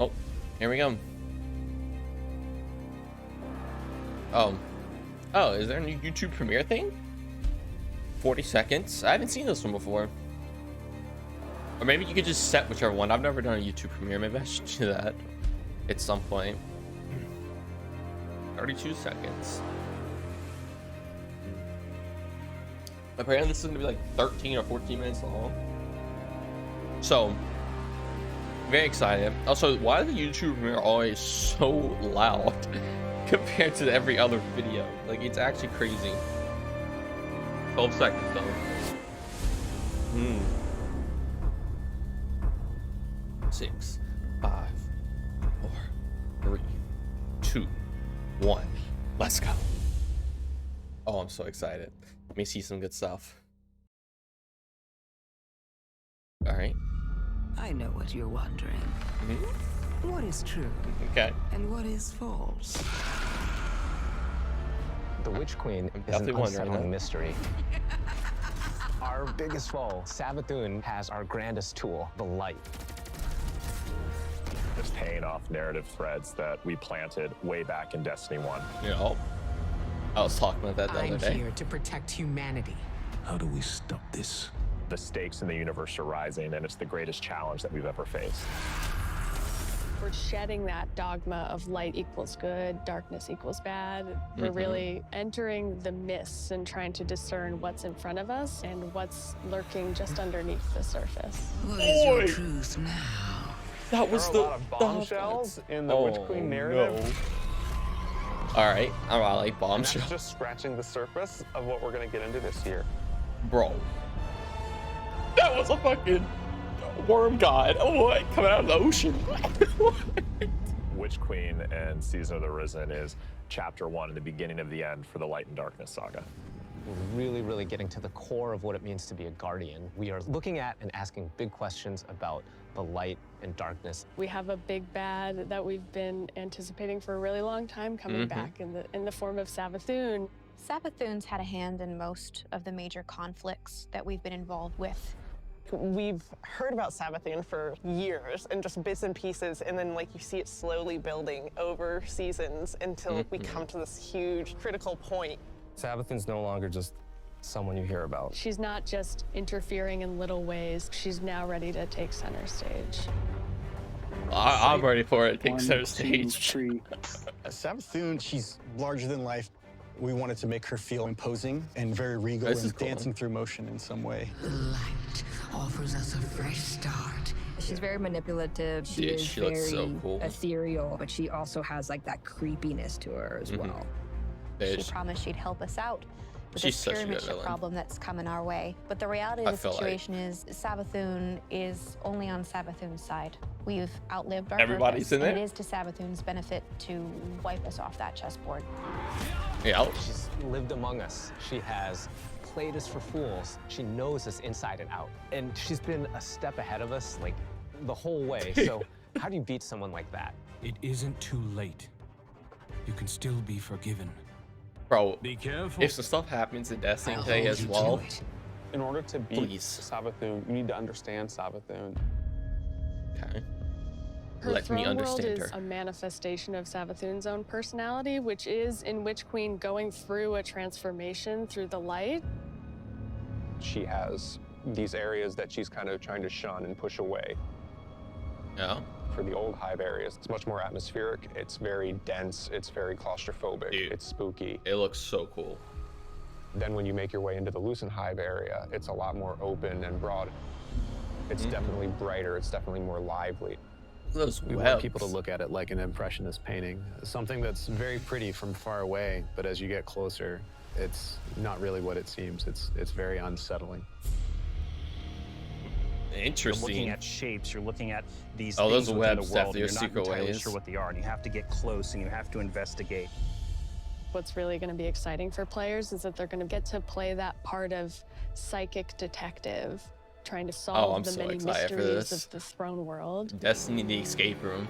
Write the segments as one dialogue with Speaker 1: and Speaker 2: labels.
Speaker 1: Oh, here we go. Oh, is there a new YouTube premiere thing? 40 seconds? I haven't seen this one before. Or maybe you could just set whichever one. I've never done a YouTube premiere. Maybe I should do that at some point. 32 seconds. Apparently this is gonna be like 13 or 14 minutes long. So, very excited. Also, why is the YouTube premiere always so loud compared to every other video? Like, it's actually crazy. 12 seconds though. 6, 5, 4, 3, 2, 1. Let's go. Oh, I'm so excited. Let me see some good stuff. All right.
Speaker 2: I know what you're wondering. What is true?
Speaker 1: Okay.
Speaker 2: And what is false?
Speaker 3: The Witch Queen is an unsettling mystery. Our biggest foe, Savathun, has our grandest tool, the light.
Speaker 4: It's paying off narrative threads that we planted way back in Destiny 1.
Speaker 1: Yeah. I was talking about that the other day.
Speaker 2: I'm here to protect humanity.
Speaker 5: How do we stop this?
Speaker 4: The stakes in the universe are rising, and it's the greatest challenge that we've ever faced.
Speaker 6: We're shedding that dogma of light equals good, darkness equals bad. We're really entering the mists and trying to discern what's in front of us and what's lurking just underneath the surface.
Speaker 2: What is your truth now?
Speaker 1: That was
Speaker 4: There are a lot of bombshells in the Witch Queen narrative.
Speaker 1: No. All right, I like bombshells.
Speaker 4: That's just scratching the surface of what we're going to get into this year.
Speaker 1: Bro, that was a fucking worm god. Oh, what? Coming out of the ocean.
Speaker 4: Witch Queen and Season of the Risen is chapter 1 and the beginning of the end for the Light and Darkness saga.
Speaker 3: We're really getting to the core of what it means to be a guardian. We are looking at and asking big questions about the light and darkness.
Speaker 6: We have a big bad that we've been anticipating for a really long time coming back in the form of Savathun.
Speaker 7: Savathun's had a hand in most of the major conflicts that we've been involved with.
Speaker 8: We've heard about Savathun for years and just bits and pieces, and then like you see it slowly building over seasons until we come to this huge critical point.
Speaker 9: Savathun's no longer just someone you hear about.
Speaker 6: She's not just interfering in little ways. She's now ready to take center stage.
Speaker 1: I'm ready for it. Take center stage.
Speaker 10: Savathun, she's larger than life. We wanted to make her feel imposing and very regal and dancing through motion in some way.
Speaker 2: The light offers us a fresh start.
Speaker 11: She's very manipulative. She is
Speaker 1: looks
Speaker 11: very
Speaker 1: so cool.
Speaker 11: ethereal, but she also has like that creepiness to her as well.
Speaker 7: She promised she'd help us out with this pyramid ship problem that's coming our way. But the reality of the situation is Savathun is only on Savathun's side. We've outlived our purpose, and it is to Savathun's benefit to wipe us off that chessboard.
Speaker 1: Yeah.
Speaker 3: She's lived among us. She has played us for fools. She knows us inside and out. And she's been a step ahead of us, like, the whole way. So how do you beat someone like that?
Speaker 5: It isn't too late. You can still be forgiven.
Speaker 1: Bro,
Speaker 5: be careful.
Speaker 1: If some stuff happens in Destiny today as well,
Speaker 12: in order to beat Savathun, you need to understand Savathun.
Speaker 1: Okay.
Speaker 6: Her throne world is a manifestation of Savathun's own personality, which is in Witch Queen going through a transformation through the light.
Speaker 12: She has these areas that she's kind of trying to shun and push away.
Speaker 1: Yeah.
Speaker 12: For the old Hive areas, it's much more atmospheric. It's very dense. It's very claustrophobic.
Speaker 1: Dude,
Speaker 12: it's spooky.
Speaker 1: It looks so cool.
Speaker 12: Then when you make your way into the Lucent Hive area, it's a lot more open and broad. It's definitely brighter. It's definitely more lively.
Speaker 1: We
Speaker 13: want people to look at it like an impressionist painting, something that's very pretty from far away, but as you get closer, it's not really what it seems. It's very unsettling.
Speaker 1: Interesting.
Speaker 14: You're looking at shapes. You're looking at these
Speaker 1: those
Speaker 14: things
Speaker 1: web
Speaker 14: within the
Speaker 1: stuff.
Speaker 14: world.
Speaker 1: They're
Speaker 14: You're not
Speaker 1: secret
Speaker 14: entirely
Speaker 1: ways.
Speaker 14: sure what they are, and you have to get close and you have to investigate.
Speaker 6: What's really going to be exciting for players is that they're going to get to play that part of psychic detective, trying to solve the many mysteries of the throne world.
Speaker 1: Destiny, the escape room.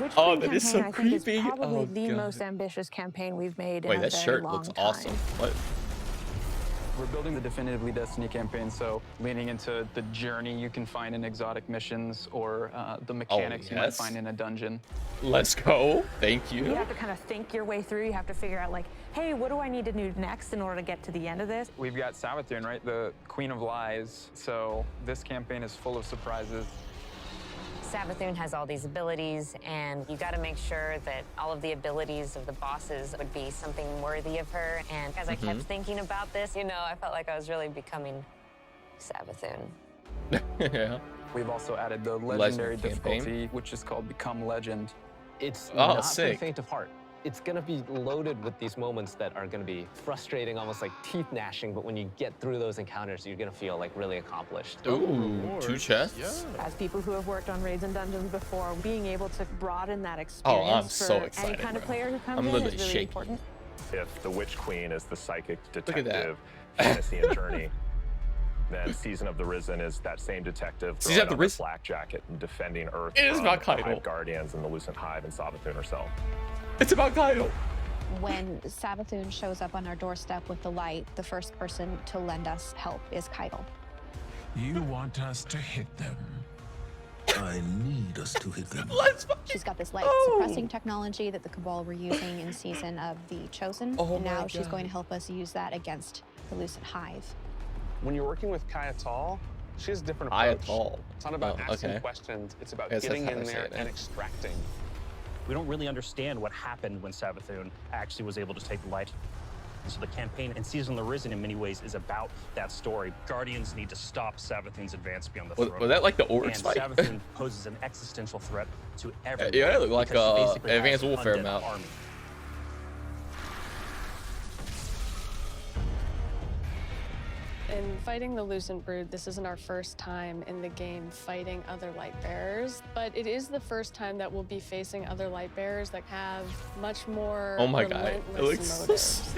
Speaker 7: Witch
Speaker 1: Oh,
Speaker 7: Queen
Speaker 1: that is so
Speaker 7: campaign, I think,
Speaker 1: creepy.
Speaker 7: is probably
Speaker 1: Oh,
Speaker 7: the
Speaker 1: God.
Speaker 7: most ambitious campaign we've made
Speaker 1: Wait,
Speaker 7: in a
Speaker 1: that
Speaker 7: very
Speaker 1: shirt
Speaker 7: long
Speaker 1: looks
Speaker 7: time.
Speaker 1: awesome. What?
Speaker 15: We're building the Definitively Destiny campaign, so leaning into the journey you can find in exotic missions or the mechanics you might find in a dungeon.
Speaker 1: Let's go. Thank you.
Speaker 16: You have to kind of think your way through. You have to figure out, like, hey, what do I need to do next in order to get to the end of this?
Speaker 15: We've got Savathun, right? The Queen of Lies. So this campaign is full of surprises.
Speaker 17: Savathun has all these abilities, and you got to make sure that all of the abilities of the bosses would be something worthy of her. And as I kept thinking about this, you know, I felt like I was really becoming Savathun.
Speaker 1: Yeah.
Speaker 15: We've also added the legendary difficulty, which is called Become Legend.
Speaker 3: It's not for the faint of heart. It's going to be loaded with these moments that are going to be frustrating, almost like teeth gnashing, but when you get through those encounters, you're going to feel like really accomplished.
Speaker 1: Ooh, 2 chests?
Speaker 6: Yeah. As people who have worked on raids and dungeons before, being able to broaden that experience for any kind of player who comes in is really important.
Speaker 4: If the Witch Queen is the psychic detective, fantasy and journey, then Season of the Risen is that same detective throwing on the black jacket and defending Earth from the Hive Guardians and the Lucent Hive and Savathun herself.
Speaker 1: It's about Kyle.
Speaker 7: When Savathun shows up on our doorstep with the light, the first person to lend us help is Kyle.
Speaker 5: You want us to hit them? I need us to hit them.
Speaker 7: She's got this light suppressing technology that the Cabal were using in Season of the Chosen, and now she's going to help us use that against the Lucent Hive.
Speaker 12: When you're working with Kayatal, she has a different approach. It's not about asking questions, it's about getting in there and extracting.
Speaker 14: We don't really understand what happened when Savathun actually was able to take the light. So the campaign in Season of the Risen in many ways is about that story. Guardians need to stop Savathun's advance beyond the throne.
Speaker 1: Was that like the Orcs fight?
Speaker 14: And Savathun poses an existential threat to everyone.
Speaker 1: Yeah, it looked like Advanced Warfare map.
Speaker 14: Army.
Speaker 6: In fighting the Lucent Brood, this isn't our first time in the game fighting other light bearers, but it is the first time that we'll be facing other light bearers that have much more relentless motives.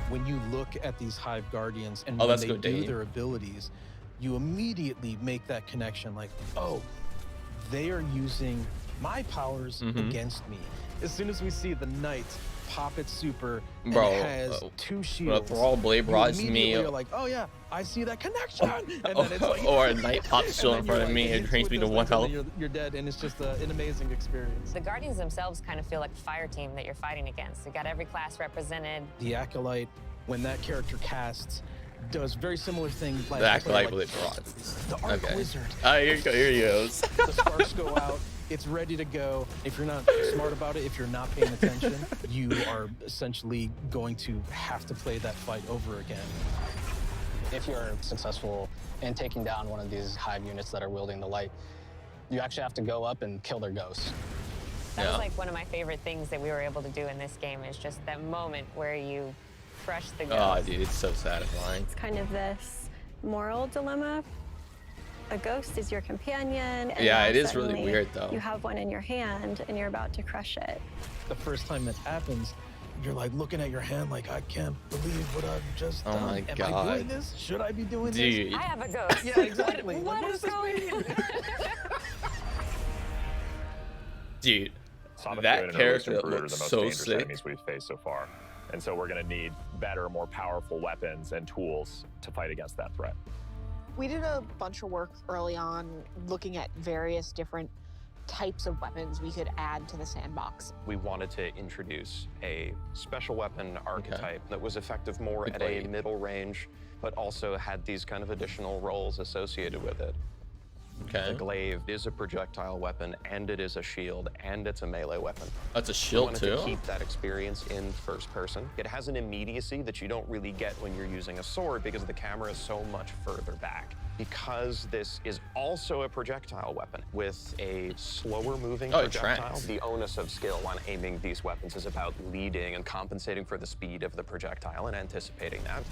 Speaker 18: When you look at these Hive Guardians and when they do their abilities, you immediately make that connection like, oh, they are using my powers against me. As soon as we see the Knight pop its super and it has 2 shields,
Speaker 1: Thrall Blade Rods me.
Speaker 18: You're like, oh yeah, I see that connection. And then it's like,
Speaker 1: or a Knight pops shield in front of me and drains me to 1 health.
Speaker 18: You're dead, and it's just an amazing experience.
Speaker 17: The Guardians themselves kind of feel like a fire team that you're fighting against. You got every class represented.
Speaker 18: The Acolyte, when that character casts, does very similar things like
Speaker 1: the Acolyte Blade Rods.
Speaker 18: The Arc Wizard.
Speaker 1: Here he goes.
Speaker 18: The sparks go out. It's ready to go. If you're not smart about it, if you're not paying attention, you are essentially going to have to play that fight over again.
Speaker 9: If you're successful in taking down one of these Hive units that are wielding the light, you actually have to go up and kill their ghosts.
Speaker 17: That was like one of my favorite things that we were able to do in this game is just that moment where you crush the ghost.
Speaker 1: Oh, dude, it's so satisfying.
Speaker 19: It's kind of this moral dilemma. A ghost is your companion. And
Speaker 1: yeah, it is really weird though.
Speaker 19: You have one in your hand and you're about to crush it.
Speaker 18: The first time that happens, you're like looking at your hand like, I can't believe what I've just done.
Speaker 1: Oh my
Speaker 18: God.
Speaker 1: God.
Speaker 18: Am I doing this? Should I be doing
Speaker 1: Dude.
Speaker 18: this?
Speaker 17: I have a ghost.
Speaker 18: Yeah, exactly.
Speaker 17: What is going on?
Speaker 1: Dude,
Speaker 4: Savathun
Speaker 1: that
Speaker 4: and
Speaker 1: character
Speaker 4: Lucent Brood are
Speaker 1: looks
Speaker 4: the most
Speaker 1: so
Speaker 4: dangerous
Speaker 1: sick.
Speaker 4: enemies we've faced so far. And so we're going to need better, more powerful weapons and tools to fight against that threat.
Speaker 20: We did a bunch of work early on looking at various different types of weapons we could add to the sandbox.
Speaker 21: We wanted to introduce a special weapon archetype that was effective more at a middle range, but also had these kind of additional roles associated with it. The glaive is a projectile weapon, and it is a shield, and it's a melee weapon.
Speaker 1: That's a shield
Speaker 21: too?
Speaker 1: too?
Speaker 21: To keep that experience in first person. It has an immediacy that you don't really get when you're using a sword because the camera is so much further back. Because this is also a projectile weapon with a slower moving projectile, the onus of skill on aiming these weapons is about leading and compensating for the speed of the projectile and anticipating that.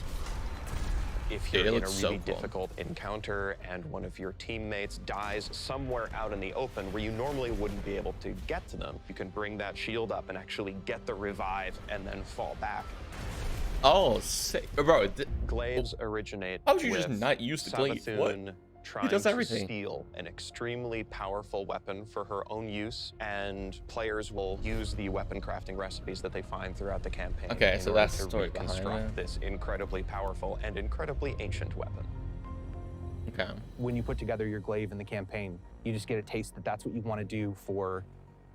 Speaker 21: If you're in a really difficult encounter and one of your teammates dies somewhere out in the open where you normally wouldn't be able to get to them, you can bring that shield up and actually get the revive and then fall back.
Speaker 1: Oh, sick. Bro,
Speaker 21: glaives originate
Speaker 1: how would you
Speaker 21: with
Speaker 1: just not use the glaive? What?
Speaker 21: Savathun trying to steal an extremely powerful weapon for her own use, and players will use the weapon crafting recipes that they find throughout the campaign
Speaker 1: in so
Speaker 21: order
Speaker 1: that's
Speaker 21: to
Speaker 1: the story
Speaker 21: reconstruct this incredibly powerful and incredibly ancient weapon.
Speaker 1: Okay.
Speaker 8: When you put together your glaive in the campaign, you just get a taste that that's what you want to do for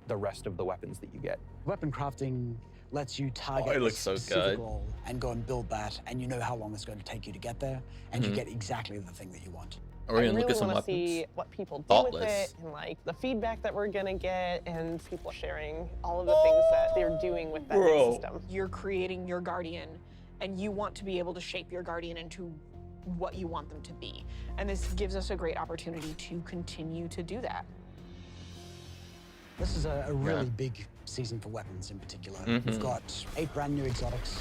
Speaker 8: the rest of the weapons that you get.
Speaker 22: Weapon crafting lets you target a specific goal and go and build that, and you know how long it's going to take you to get there, and you get exactly the thing that you want.
Speaker 1: Or
Speaker 23: I really want to see what people do with it, and like the feedback that we're gonna get, and people sharing all of the things that they're doing with that new system.
Speaker 20: You're creating your guardian, and you want to be able to shape your guardian into what you want them to be. And this gives us a great opportunity to continue to do that.
Speaker 22: This is a really big season for weapons in particular. We've got 8 brand new exotics.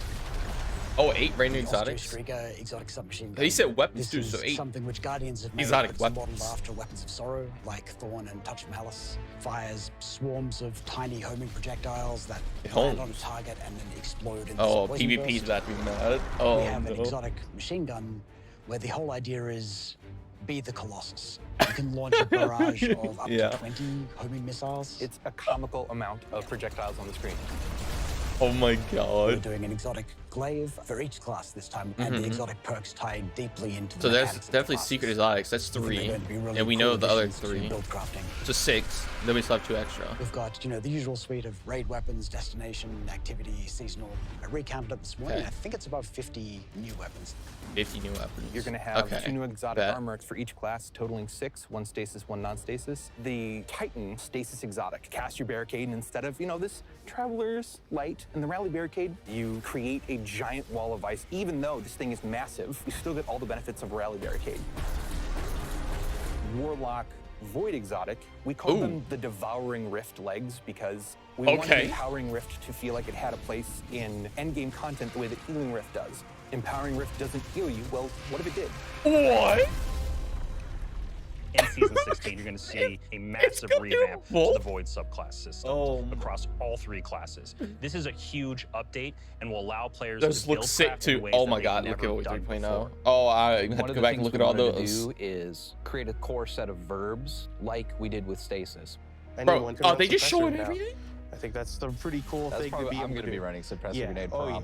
Speaker 1: Oh, 8 brand new exotics?
Speaker 22: Streaker, exotic submachine gun.
Speaker 1: He said weapons too,
Speaker 22: This
Speaker 1: so
Speaker 22: is
Speaker 1: 8
Speaker 22: something which Guardians have made.
Speaker 1: exotic weapons.
Speaker 22: Modeled after weapons of sorrow, like Thorn and Touch of Malice. Fires swarms of tiny homing projectiles that land on a target and then explode in
Speaker 1: Oh,
Speaker 22: poison
Speaker 1: PvP's
Speaker 22: burst.
Speaker 1: about to be mad. Oh,
Speaker 22: We have
Speaker 1: no.
Speaker 22: an exotic machine gun where the whole idea is be the Colossus. You can launch a barrage of up to 20 homing missiles.
Speaker 8: It's a comical amount of projectiles on the screen.
Speaker 1: Oh my god.
Speaker 22: We're doing an exotic glaive for each class this time, and the exotic perks tie deeply into the
Speaker 1: So there's
Speaker 22: mechanics of
Speaker 1: definitely
Speaker 22: the
Speaker 1: secret exotics. That's 3.
Speaker 22: really
Speaker 1: And we
Speaker 22: cool
Speaker 1: know the other
Speaker 22: additions to
Speaker 1: 3.
Speaker 22: build crafting.
Speaker 1: So 6. Then we still have 2 extra.
Speaker 22: We've got, you know, the usual suite of raid weapons, destination, activity, seasonal. I recounted it this morning.
Speaker 1: Okay.
Speaker 22: I think it's about 50 new weapons.
Speaker 1: 50 new weapons.
Speaker 8: You're going to have 2 new exotic armors for each class, totaling 6, 1 stasis, 1 non-stasis. The Titan stasis exotic. Cast your barricade, and instead of, you know, this Traveler's Light and the Rally Barricade, you create a giant wall of ice. Even though this thing is massive, you still get all the benefits of a Rally Barricade. Warlock Void exotic. We call them the Devouring Rift legs because we wanted the Empowering Rift to feel like it had a place in endgame content the way that Healing Rift does. Empowering Rift doesn't heal you. Well, what if it did?
Speaker 1: What?
Speaker 14: In Season 16, you're going to see a massive revamp to the Void subclass system across all 3 classes. This is a huge update and will allow players to build
Speaker 1: looks sick
Speaker 14: craft in
Speaker 1: too.
Speaker 14: ways
Speaker 1: Oh my
Speaker 14: that
Speaker 1: god,
Speaker 14: they've
Speaker 1: look at
Speaker 14: never
Speaker 1: what
Speaker 14: done
Speaker 1: 3.0.
Speaker 14: before.
Speaker 1: Oh, I have
Speaker 24: One
Speaker 1: to
Speaker 24: of
Speaker 1: go
Speaker 24: the
Speaker 1: back and
Speaker 24: things
Speaker 1: look
Speaker 24: we
Speaker 1: at all
Speaker 24: wanted
Speaker 1: those.
Speaker 24: to do is create a core set of verbs like we did with stasis.
Speaker 1: Bro, are they just showing everything?
Speaker 25: I think that's the pretty cool thing to be
Speaker 24: I'm
Speaker 25: able
Speaker 24: going to be running suppressor grenade
Speaker 25: probably.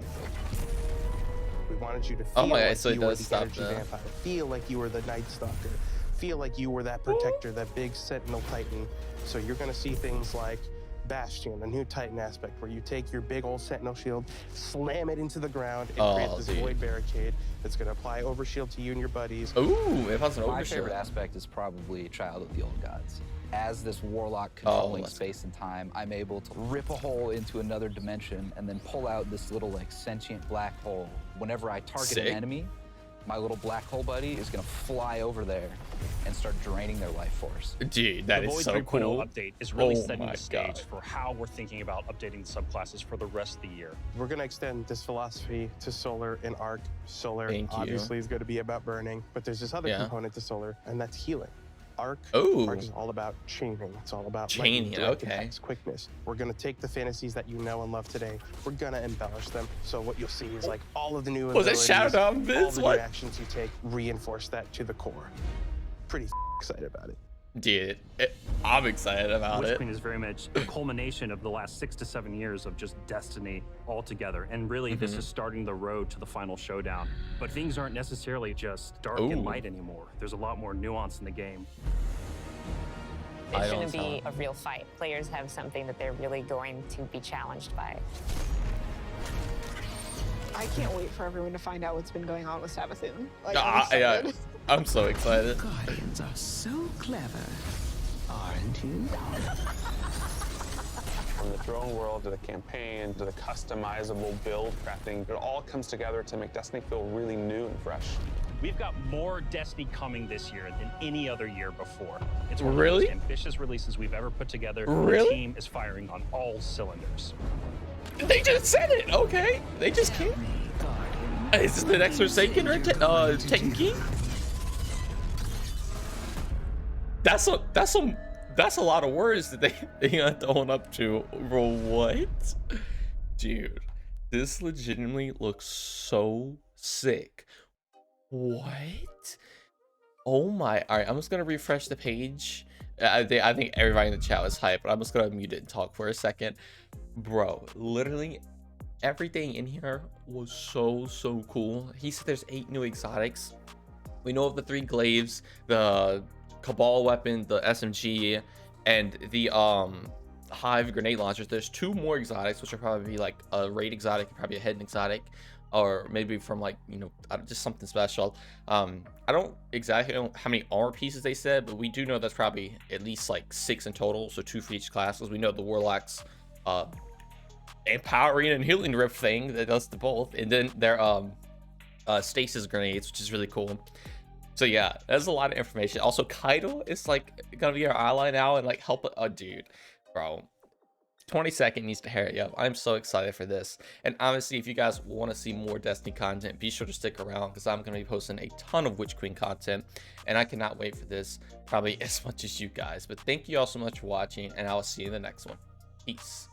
Speaker 25: We wanted you to feel
Speaker 1: Oh my god,
Speaker 25: like
Speaker 1: so
Speaker 25: you
Speaker 1: it
Speaker 25: were
Speaker 1: does
Speaker 25: the
Speaker 1: stop
Speaker 25: energy
Speaker 1: there.
Speaker 25: vampire. Feel like you were the Night Stalker. Feel like you were that protector, that big Sentinel Titan. So you're going to see things like Bastion, a new Titan aspect, where you take your big old Sentinel shield, slam it into the ground, and create this void barricade that's going to apply overshield to you and your buddies.
Speaker 1: Ooh, it has an
Speaker 24: My
Speaker 1: overshield.
Speaker 24: favorite aspect is probably Child of the Old Gods. As this warlock controlling space and time, I'm able to rip a hole into another dimension and then pull out this little like sentient black hole. Whenever I target an enemy, my little black hole buddy is gonna fly over there and start draining their life force.
Speaker 1: Dude, that
Speaker 14: the
Speaker 1: is
Speaker 14: Void
Speaker 1: so
Speaker 14: 3.0
Speaker 1: cool.
Speaker 14: update is really
Speaker 1: Oh
Speaker 14: setting
Speaker 1: my
Speaker 14: the stage
Speaker 1: God.
Speaker 14: for how we're thinking about updating the subclasses for the rest of the year.
Speaker 25: We're going to extend this philosophy to Solar and Arc. Solar
Speaker 1: Thank you.
Speaker 25: obviously is going to be about burning, but there's this other component to Solar, and that's healing. Arc is all about chaining. It's all about lightning,
Speaker 1: Chaining,
Speaker 25: direct
Speaker 1: okay.
Speaker 25: attacks, quickness. We're going to take the fantasies that you know and love today. We're going to embellish them. So what you'll see is like all of the new
Speaker 1: Was that
Speaker 25: abilities,
Speaker 1: shout out,
Speaker 25: all
Speaker 1: Vince?
Speaker 25: the new
Speaker 1: What?
Speaker 25: actions you take, reinforce that to the core. Pretty excited about it.
Speaker 1: Dude, I'm excited about
Speaker 14: Witch
Speaker 1: it.
Speaker 14: Queen is very much a culmination of the last 6 to 7 years of just Destiny all together. And really, this is starting the road to the final showdown. But things aren't necessarily just dark and light anymore. There's a lot more nuance in the game.
Speaker 17: It's going to be a real fight. Players have something that they're really going to be challenged by.
Speaker 20: I can't wait for everyone to find out what's been going on with Savathun. Like,
Speaker 1: Yeah, I'm so excited.
Speaker 2: Guardians are so clever, aren't you?
Speaker 12: From the throne world to the campaign to the customizable build crafting, it all comes together to make Destiny feel really new and fresh.
Speaker 14: We've got more Destiny coming this year than any other year before. It's one of
Speaker 1: Really?
Speaker 14: the most ambitious releases we've ever put together.
Speaker 1: Really?
Speaker 14: The team is firing on all cylinders.
Speaker 1: They just said it, okay. They just came. Is this the next Forsaken or Taken King? That's a lot of words that they got thrown up to. Bro, what? Dude, this legitimately looks so sick. What? Oh my, all right, I'm just gonna refresh the page. I think everybody in the chat was hyped, but I'm just gonna mute it and talk for a second. Bro, literally everything in here was so cool. He said there's 8 new exotics. We know of the 3 glaives, the Cabal weapon, the SMG, and the Hive grenade launchers. There's 2 more exotics, which will probably be like a raid exotic and probably a hidden exotic, or maybe from like, you know, just something special. I don't exactly know how many armor pieces they said, but we do know that's probably at least like 6 in total, so 2 for each class, because we know the warlocks empowering and healing rift thing that does the both, and then their stasis grenades, which is really cool. So yeah, that's a lot of information. Also, Kaido is like gonna be our ally now and like help. Oh dude, bro, 22nd needs to hurry up. I'm so excited for this. And honestly, if you guys want to see more Destiny content, be sure to stick around, because I'm going to be posting a ton of Witch Queen content, and I cannot wait for this probably as much as you guys. But thank you all so much for watching, and I will see you in the next one. Peace.